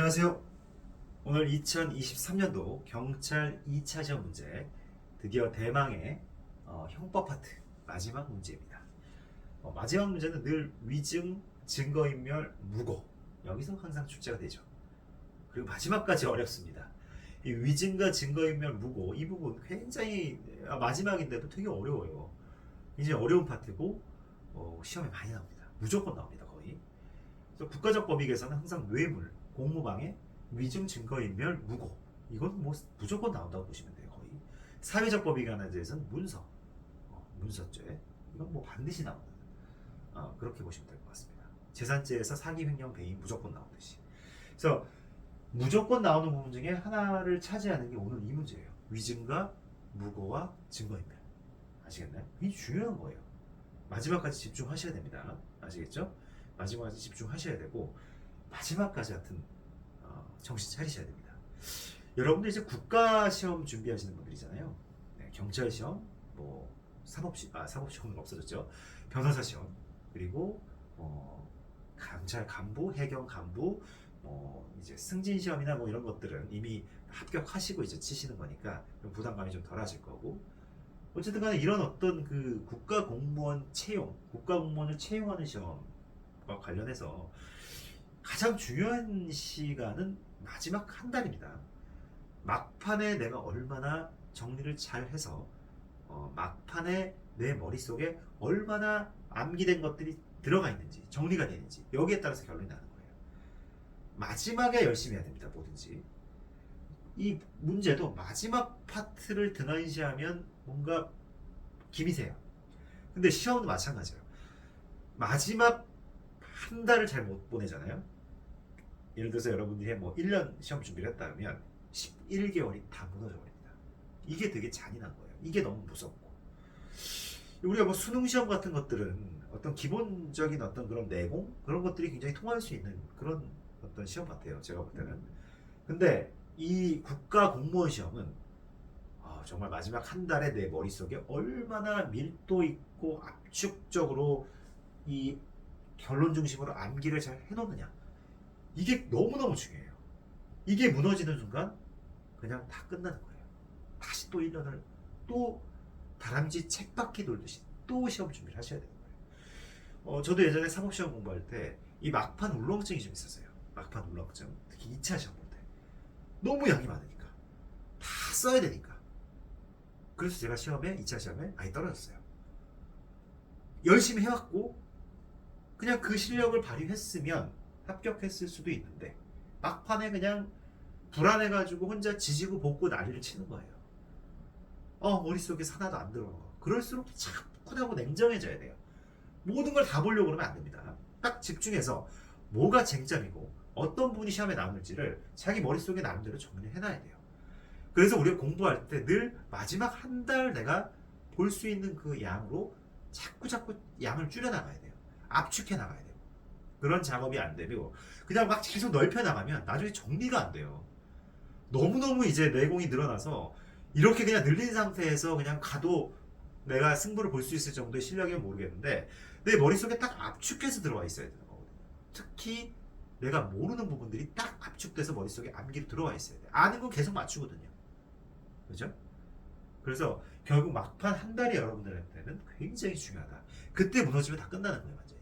안녕하세요. 오늘 2023년도 경찰 2차 시험 문제, 드디어 대망의 형법 파트 마지막 문제입니다. 마지막 문제는 늘 위증, 증거인멸, 무고, 여기서 항상 출제가 되죠. 그리고 마지막까지 어렵습니다. 이 위증과 증거인멸, 무고, 이 부분 굉장히 마지막인데도 되게 어려워요. 굉장히 어려운 파트고 시험에 많이 나옵니다. 무조건 나옵니다, 거의. 그래서 국가적 법익에서는 항상 뇌물, 공무방해, 위증, 증거인멸, 무고, 이건 뭐 무조건 나온다고 보시면 돼요. 거의. 사회적 법익에 대해서는 문서, 문서죄, 이건 뭐 반드시 나온다. 그렇게 보시면 될 것 같습니다. 재산죄에서 사기, 횡령, 배임 무조건 나오듯이. 그래서 무조건 나오는 부분 중에 하나를 차지하는 게 오늘 이 문제예요. 위증과 무고와 증거인멸. 아시겠나요? 이게 중요한 거예요. 마지막까지 집중하셔야 됩니다. 아시겠죠? 마지막까지 집중하셔야 되고 마지막까지 하여튼 정신 차리셔야 됩니다. 여러분들 이제 국가시험 준비하시는 분들이잖아요. 네, 경찰시험, 뭐 사법시험은 없어졌죠. 변호사 시험, 그리고 경찰 간부, 해경 간부, 이제 승진 시험이나 뭐 이런 것들은 이미 합격하시고 이제 치시는 거니까 부담감이 좀 덜하실 거고. 어쨌든 간에 이런 어떤 그 국가공무원 채용, 국가공무원을 채용하는 시험과 관련해서 가장 중요한 시간은 마지막 한 달입니다. 막판에 내가 얼마나 정리를 잘 해서 막판에 내 머릿속에 얼마나 암기된 것들이 들어가 있는지, 정리가 되는지, 여기에 따라서 결론이 나는 거예요. 마지막에 열심히 해야 됩니다. 뭐든지. 이 문제도 마지막 파트를 등한시하면 뭔가 김이 새요. 근데 시험도 마찬가지예요. 마지막 한 달을 잘 못 보내잖아요. 예를 들어서 여러분들이 뭐 1년 시험 준비를 했다 그러면 11개월이 다 무너져 버립니다. 이게 되게 잔인한 거예요. 이게 너무 무섭고. 우리가 뭐 수능 시험 같은 것들은 어떤 기본적인 어떤 그런 내공 그런 것들이 굉장히 통할 수 있는 그런 어떤 시험 같아요. 제가 볼 때는. 근데 이 국가 공무원 시험은 정말 마지막 한 달에 내 머릿속에 얼마나 밀도 있고 압축적으로 이 결론 중심으로 암기를 잘 해놓느냐, 이게 너무너무 중요해요. 이게 무너지는 순간 그냥 다 끝나는 거예요. 다시 또 1년을 또 다람쥐 쳇바퀴 돌듯이 또 시험 준비를 하셔야 되는 거예요. 저도 예전에 사법시험 공부할 때 이 막판 울렁증이 좀 있었어요. 막판 울렁증, 특히 2차 시험 볼 때 너무 양이 많으니까 다 써야 되니까. 그래서 제가 2차 시험에 많이 떨어졌어요. 열심히 해왔고 그냥 그 실력을 발휘했으면 합격했을 수도 있는데 막판에 그냥 불안해가지고 혼자 지지고 볶고 난리를 치는 거예요. 머릿속에 하나도 안 들어오는 거. 그럴수록 차분하고 냉정해져야 돼요. 모든 걸 다 보려고 그러면 안 됩니다. 딱 집중해서 뭐가 쟁점이고 어떤 부분이 시험에 나올지를 자기 머릿속에 나름대로 정리해놔야 돼요. 그래서 우리가 공부할 때 늘 마지막 한 달 내가 볼 수 있는 그 양으로 자꾸 양을 줄여나가야 돼요. 압축해 나가야 돼요. 그런 작업이 안 되고 그냥 막 계속 넓혀 나가면 나중에 정리가 안 돼요. 너무너무 이제 내공이 늘어나서 이렇게 그냥 늘린 상태에서 그냥 가도 내가 승부를 볼 수 있을 정도의 실력이면 모르겠는데 내 머릿속에 딱 압축해서 들어와 있어야 되는 거거든요. 특히 내가 모르는 부분들이 딱 압축돼서 머릿속에 암기로 들어와 있어야 돼요. 아는 건 계속 맞추거든요. 그죠? 그래서 결국 막판 한 달이 여러분들한테는 굉장히 중요하다. 그때 무너지면 다 끝나는 거예요, 완전히.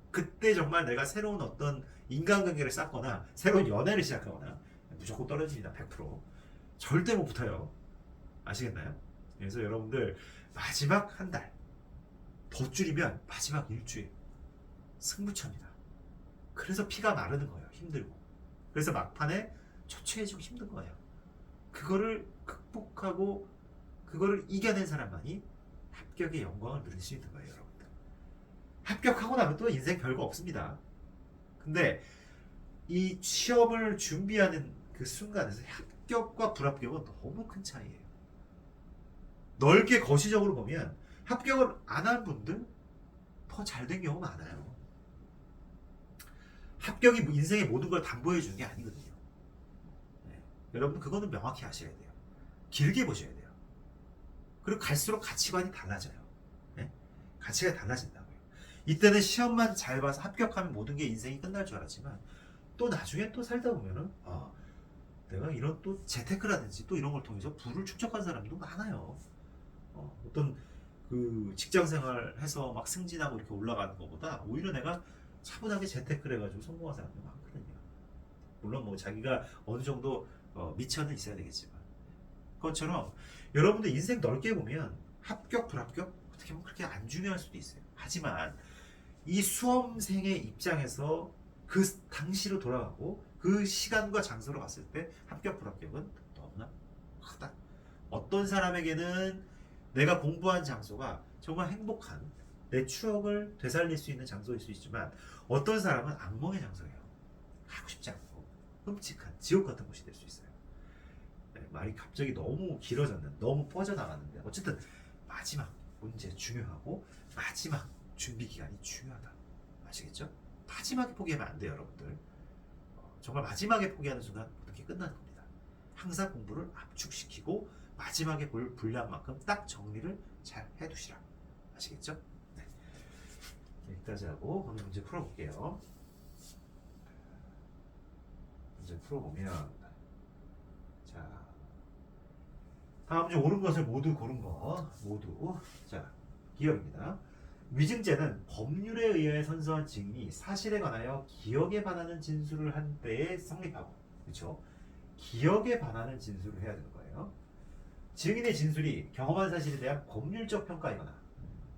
그때 정말 내가 새로운 어떤 인간관계를 쌓거나 새로운 연애를 시작하거나 무조건 떨어집니다. 100%. 절대 못 붙어요. 아시겠나요? 그래서 여러분들 마지막 한 달, 더 줄이면 마지막 일주일 승부처입니다. 그래서 피가 마르는 거예요. 힘들고. 그래서 막판에 초췌해지고 힘든 거예요. 그거를 극복하고 그거를 이겨낸 사람만이 합격의 영광을 누릴 수 있는 거예요, 여러분들. 합격하고 나면 또 인생 별거 없습니다. 근데 이 시험을 준비하는 그 순간에서 합격과 불합격은 너무 큰 차이예요. 넓게 거시적으로 보면 합격을 안 한 분들 더 잘 된 경우 많아요. 합격이 인생의 모든 걸 담보해 주는 게 아니거든요. 네. 여러분 그거는 명확히 아셔야 돼요. 길게 보셔야 돼요. 그리고 갈수록 가치관이 달라져요. 네? 가치가 달라진다고요. 이때는 시험만 잘 봐서 합격하면 모든 게 인생이 끝날 줄 알았지만 또 나중에 또 살다 보면은 내가 이런 또 재테크라든지 또 이런 걸 통해서 부를 축적한 사람도 많아요. 어떤 그 직장 생활해서 막 승진하고 이렇게 올라가는 것보다 오히려 내가 차분하게 재테크를 해가지고 성공한 사람도 많거든요. 물론 뭐 자기가 어느 정도 미천은 있어야 되겠지만 그것처럼 여러분들 인생 넓게 보면 합격 불합격 어떻게 보면 그렇게 안 중요할 수도 있어요. 하지만 이 수험생의 입장에서 그 당시로 돌아가고 그 시간과 장소로 갔을 때 합격 불합격은 너무나 크다. 어떤 사람에게는 내가 공부한 장소가 정말 행복한 내 추억을 되살릴 수 있는 장소일 수 있지만 어떤 사람은 악몽의 장소예요. 가고 싶지 않고 끔찍한 지옥 같은 곳이 될 수 있어요. 네, 말이 갑자기 너무 길어졌는데 너무 뻗어나갔는데 어쨌든 마지막 문제 중요하고 마지막 준비 기간이 중요하다. 아시겠죠? 마지막에 포기하면 안 돼요, 여러분들. 정말 마지막에 포기하는 순간 모든 게 끝나는 겁니다. 항상 공부를 압축시키고 마지막에 볼 분량만큼 딱 정리를 잘 해두시라. 아시겠죠? 네. 여기까지 하고 오늘 문제 풀어볼게요. 문제 풀어보면 자 다음 중 옳은 것을 모두 고른 거 모두 자 기억입니다. 위증죄는 법률에 의해 선서한 증인이 사실에 관하여 기억에 반하는 진술을 한 때에 성립하고 그렇죠? 기억에 반하는 진술을 해야 되는 거예요. 증인의 진술이 경험한 사실에 대한 법률적 평가이거나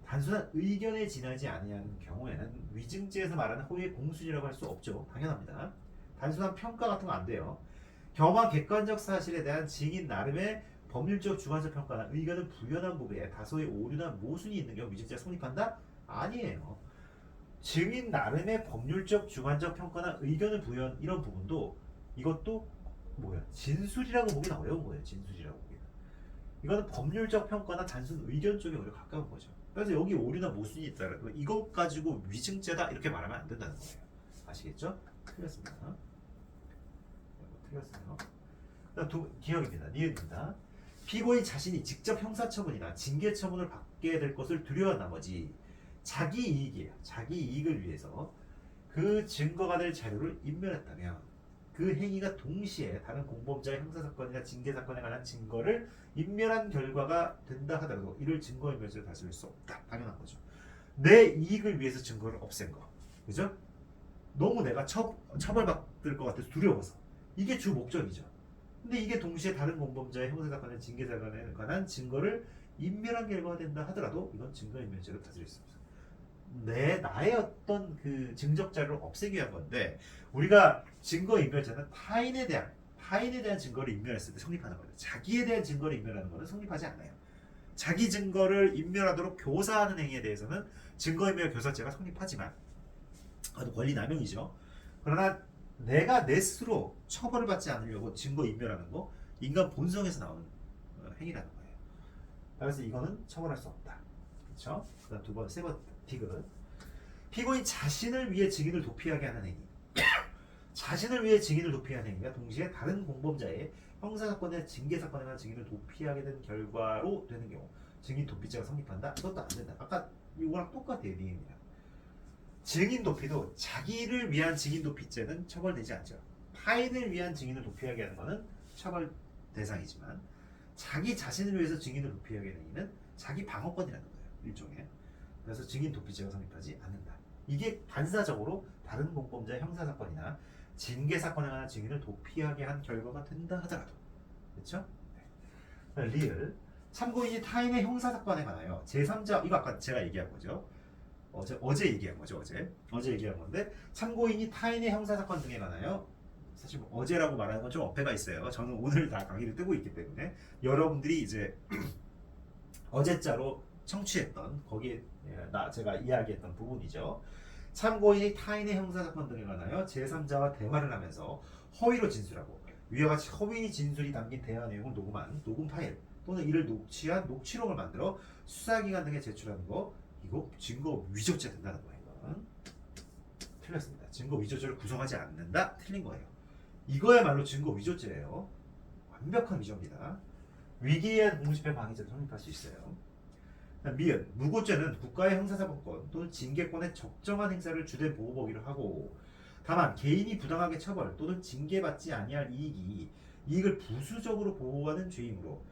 단순한 의견에 지나지 아니하는 경우에는 위증죄에서 말하는 호의의 공순이라고 할 수 없죠. 당연합니다. 단순한 평가 같은 거 안 돼요. 경험한 객관적 사실에 대한 증인 나름의 법률적 주관적 평가나 의견을 부연한 부분에 다소의 오류나 모순이 있는 경우 위증죄가 성립한다? 아니에요. 증인 나름의 법률적 주관적 평가나 의견을 부연 이런 부분도 이것도 뭐야? 진술이라고 보기는 어려운 거예요. 진술이라고 보기는. 이거는 법률적 평가나 단순 의견 쪽에 오히려 가까운 거죠. 그래서 여기 오류나 모순이 있다는 거 이것 가지고 위증죄다 이렇게 말하면 안 된다는 거예요. 아시겠죠? 틀렸습니다. 틀렸어요. 기억입니다. 니은입니다. 피고인 자신이 직접 형사처분이나 징계처분을 받게 될 것을 두려워한 나머지 자기 이익이에요. 자기 이익을 위해서 그 증거가 될 자료를 인멸했다면 그 행위가 동시에 다른 공범자의 형사사건이나 징계사건에 관한 증거를 인멸한 결과가 된다 하더라도 이를 증거인멸죄로 다스릴 수 없다. 당연한 거죠. 내 이익을 위해서 증거를 없앤 거. 그죠? 너무 내가 처벌받을 것 같아서 두려워서. 이게 주 목적이죠. 근데 이게 동시에 다른 공범자의 형사사건이나 징계사건에 관한 증거를 인멸한 결과가 된다 하더라도 이건 증거인멸죄로 다스릴 수 없어요. 나의 어떤 그 증적 자료를 없애기 위한 건데 우리가 증거인멸죄는 타인에 대한 증거를 인멸했을 때 성립하는 거예요. 자기에 대한 증거를 인멸하는 것은 성립하지 않아요. 자기 증거를 인멸하도록 교사하는 행위에 대해서는 증거인멸 교사죄가 성립하지만 그것도 권리남용이죠. 그러나 내가 내 스스로 처벌을 받지 않으려고 증거 인멸하는 거 인간 본성에서 나오는 행위라는 거예요. 그래서 이거는 처벌할 수 없다. 그렇죠? 그다음 두 번, 세 번 디귿. 피고인 자신을 위해 증인을 도피하게 하는 행위. 자신을 위해 증인을 도피하는 행위가 동시에 다른 공범자의 형사사건이나 징계사건에 관한 증인을 도피하게 된 결과로 되는 경우 증인 도피죄가 성립한다? 그것도 안 된다. 아까 이거랑 똑같아요. 니은이랑. 증인 도피도 자기를 위한 증인 도피죄는 처벌되지 않죠. 타인을 위한 증인을 도피하게 하는 것은 처벌 대상이지만 자기 자신을 위해서 증인을 도피하게 하는 행위는 자기 방어권이라는 거예요. 일종의. 그래서 증인 도피죄가 성립하지 않는다. 이게 반사적으로 다른 공범자의 형사사건이나 징계사건에 관한 증인을 도피하게 한 결과가 된다 하더라도 그렇죠? 네. 리을 참고인이 타인의 형사사건에 관하여 제3자 이거 아까 제가 얘기한 거죠. 어제 얘기한 거죠. 어제 얘기한 건데 참고인이 타인의 형사사건 등에 관하여 사실 뭐 어제라고 말하는 건 좀 어폐가 있어요. 저는 오늘 다 강의를 뜨고 있기 때문에 여러분들이 이제 어제자로 청취했던 거기에 제가 이야기했던 부분이죠. 참고인이 타인의 형사사건 등에 관하여 제3자와 대화를 하면서 허위로 진술하고 위와 같이 허위 진술이 담긴 대화 내용을 녹음한 녹음 파일 또는 이를 녹취한 녹취록을 만들어 수사기관 등에 제출하는 거 이거 증거 위조죄 된다는 거예요. 틀렸습니다. 증거 위조죄를 구성하지 않는다? 틀린 거예요. 이거야말로 증거 위조죄예요. 완벽한 위조입니다. 위기에 의한 공무집행 방해죄도 성립할 수 있어요. 미은 무고죄는 국가의 형사사법권 또는 징계권의 적정한 행사를 주된 보호법이라 하고 다만 개인이 부당하게 처벌 또는 징계받지 아니할 이익을 부수적으로 보호하는 죄이므로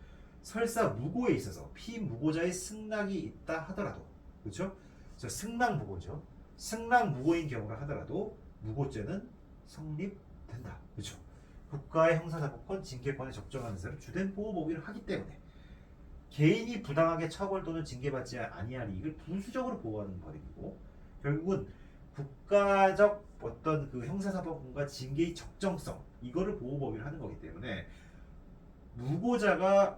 설사 무고에 있어서 피무고자의 승낙이 있다 하더라도, 그렇죠? 저 승낙무고죠. 승낙무고인 경우라 하더라도 무고죄는 성립된다. 그렇죠? 국가의 형사사법권, 징계권에 적정한 사를 주된 보호 범위를 하기 때문에 개인이 부당하게 처벌 또는 징계받지 아니할 이익을 부수적으로 보호하는 법이고, 결국은 국가적 어떤 그 형사사법권과 징계의 적정성, 이거를 보호 범위를 하는 거기 때문에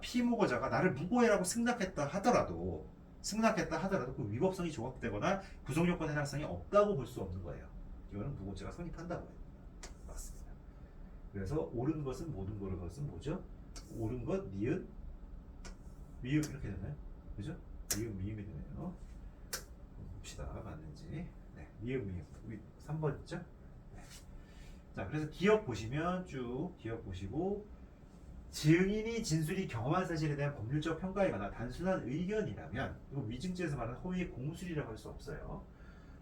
피무고자가 나를 무고해라고 승낙했다 하더라도 그 위법성이 조각되거나 구속요건 해당성이 없다고 볼 수 없는 거예요. 이거는 무고죄가 성립한다고 해요. 맞습니다. 그래서 옳은 것은 모든 것은 뭐죠? 옳은 것, 니은, 미음 이렇게 되나요? 그죠? 미음, 미음이 되네요. 봅시다. 맞는지. 네, 미음. 3번 있죠? 네. 자, 그래서 기억 보시면 기억 보시고, 증인이 진술이 경험한 사실에 대한 법률적 평가이거나 단순한 의견이라면, 이거 위증죄에서 말하는 허위의 공술이라고 할 수 없어요.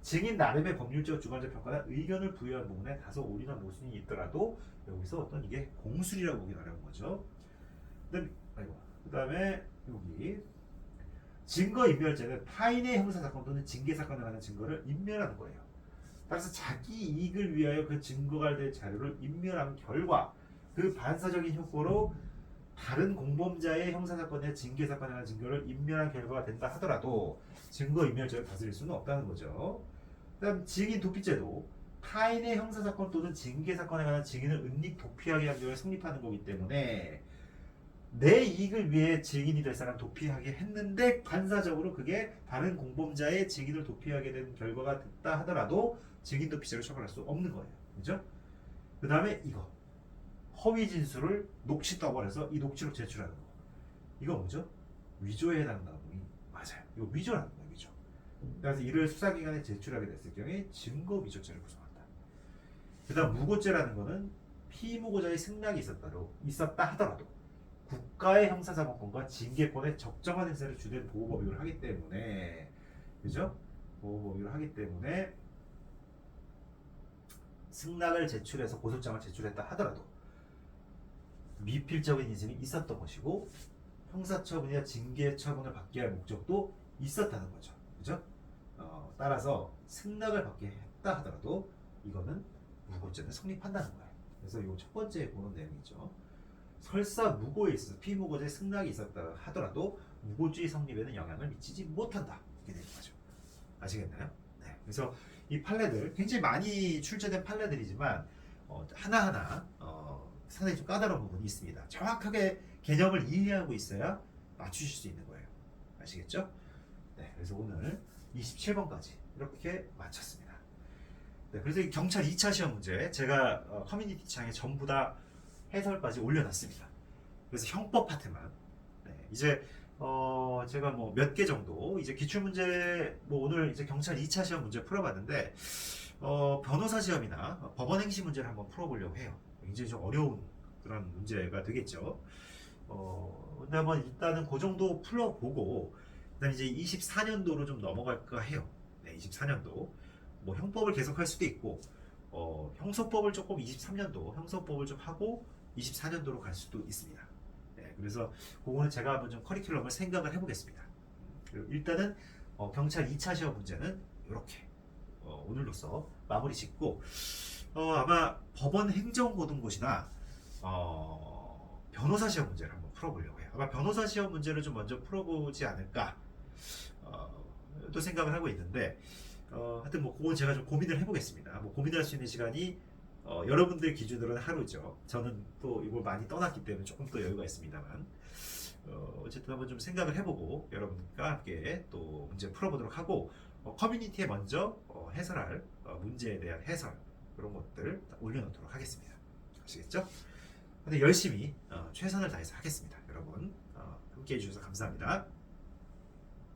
증인 나름의 법률적 주관적 평가나 의견을 부여한 부분에 다소 오류나 모순이 있더라도 여기서 어떤 이게 공술이라고 보기 어려운 거죠. 그다음에 여기 증거인멸죄는 타인의 형사사건 또는 징계사건에 관한 증거를 인멸하는 거예요. 따라서 자기 이익을 위하여 그 증거가 될 자료를 인멸한 결과 그 반사적인 효과로 다른 공범자의 형사사건이나 징계사건에 관한 증거를 인멸한 결과가 된다 하더라도 증거인멸죄를 다스릴 수는 없다는 거죠. 그다음 증인 도피죄도 타인의 형사사건 또는 징계사건에 관한 증인을 은닉 도피하게 한 경우에 성립하는 거기 때문에 내 이익을 위해 증인이 될 사람 도피하게 했는데 반사적으로 그게 다른 공범자의 증인을 도피하게 된 결과가 됐다 하더라도 증인 도피죄로 처벌할 수 없는 거예요. 그죠? 그 다음에 이거 허위 진술을 녹취 떠버려서 이 녹취록 제출하는 거. 이거 뭐죠? 위조에 해당한다고. 맞아요. 이거 위조라는 거예요. 위조. 그래서 이를 수사기관에 제출하게 됐을 경우에 증거 위조죄를 구성한다. 그 다음 무고죄라는 거는 피무고자의 승낙이 있었다 하더라도 국가의 형사사법권과 징계권의 적정한 행사를 주된 보호법익을 하기 때문에, 그죠? 보호법익을 하기 때문에 승낙을 제출해서 고소장을 제출했다 하더라도 미필적인 인증이 있었던 것이고 형사처분이나 징계처분을 받게 할 목적도 있었다는 거죠. 그죠? 따라서 승낙을 받게 했다 하더라도 이거는 무고죄는 성립한다는 거예요. 그래서 이 첫 번째 보는 내용이죠. 설사 무고에 있어서 피무고자의 승낙이 있었다 하더라도 무고죄의 성립에는 영향을 미치지 못한다. 이렇게 되는 거죠. 아시겠나요? 네. 그래서 이 판례들 굉장히 많이 출제된 판례들이지만 하나하나 상당히 좀 까다로운 부분이 있습니다. 정확하게 개념을 이해하고 있어야 맞추실 수 있는 거예요. 아시겠죠? 네. 그래서 오늘 27번까지 이렇게 마쳤습니다. 네. 그래서 이 경찰 2차 시험 문제 제가 커뮤니티 창에 전부 다 해설까지 올려놨습니다. 그래서 형법 파트만 이제 제가 뭐 몇 개 정도 이제 기출문제 오늘 이제 경찰 2차 시험 문제 풀어봤는데 변호사 시험이나 법원 행시 문제를 한번 풀어보려고 해요. 굉장히 좀 어려운 그런 문제가 되겠죠. 근데 한번 일단은 그 정도 풀어보고 그다음 이제 24년도로 좀 넘어갈까 해요. 네, 24년도 뭐 형법을 계속할 수도 있고 형소법을 조금 23년도 형소법을 좀 하고 24년도로 갈 수도 있습니다. 네, 그래서 그거는 제가 한번 좀 커리큘럼을 생각을 해보겠습니다. 그리고 일단은 경찰 2차 시험 문제는 이렇게 오늘로써 마무리 짓고 아마 법원 행정고등고시나 변호사 시험 문제를 한번 풀어보려고 해요. 아마 변호사 시험 문제를 좀 먼저 풀어보지 않을까 또 생각을 하고 있는데 하여튼 뭐 그건 제가 좀 고민을 해보겠습니다. 뭐 고민할 수 있는 시간이 여러분들 기준으로는 하루죠. 저는 또 이걸 많이 떠났기 때문에 조금 더 여유가 있습니다만 어쨌든 한번 좀 생각을 해보고 여러분과 함께 또 문제 풀어보도록 하고 커뮤니티에 먼저 해설할 문제에 대한 해설 그런 것들 올려놓도록 하겠습니다. 아시겠죠? 근데 열심히 최선을 다해서 하겠습니다. 여러분 함께 해주셔서 감사합니다.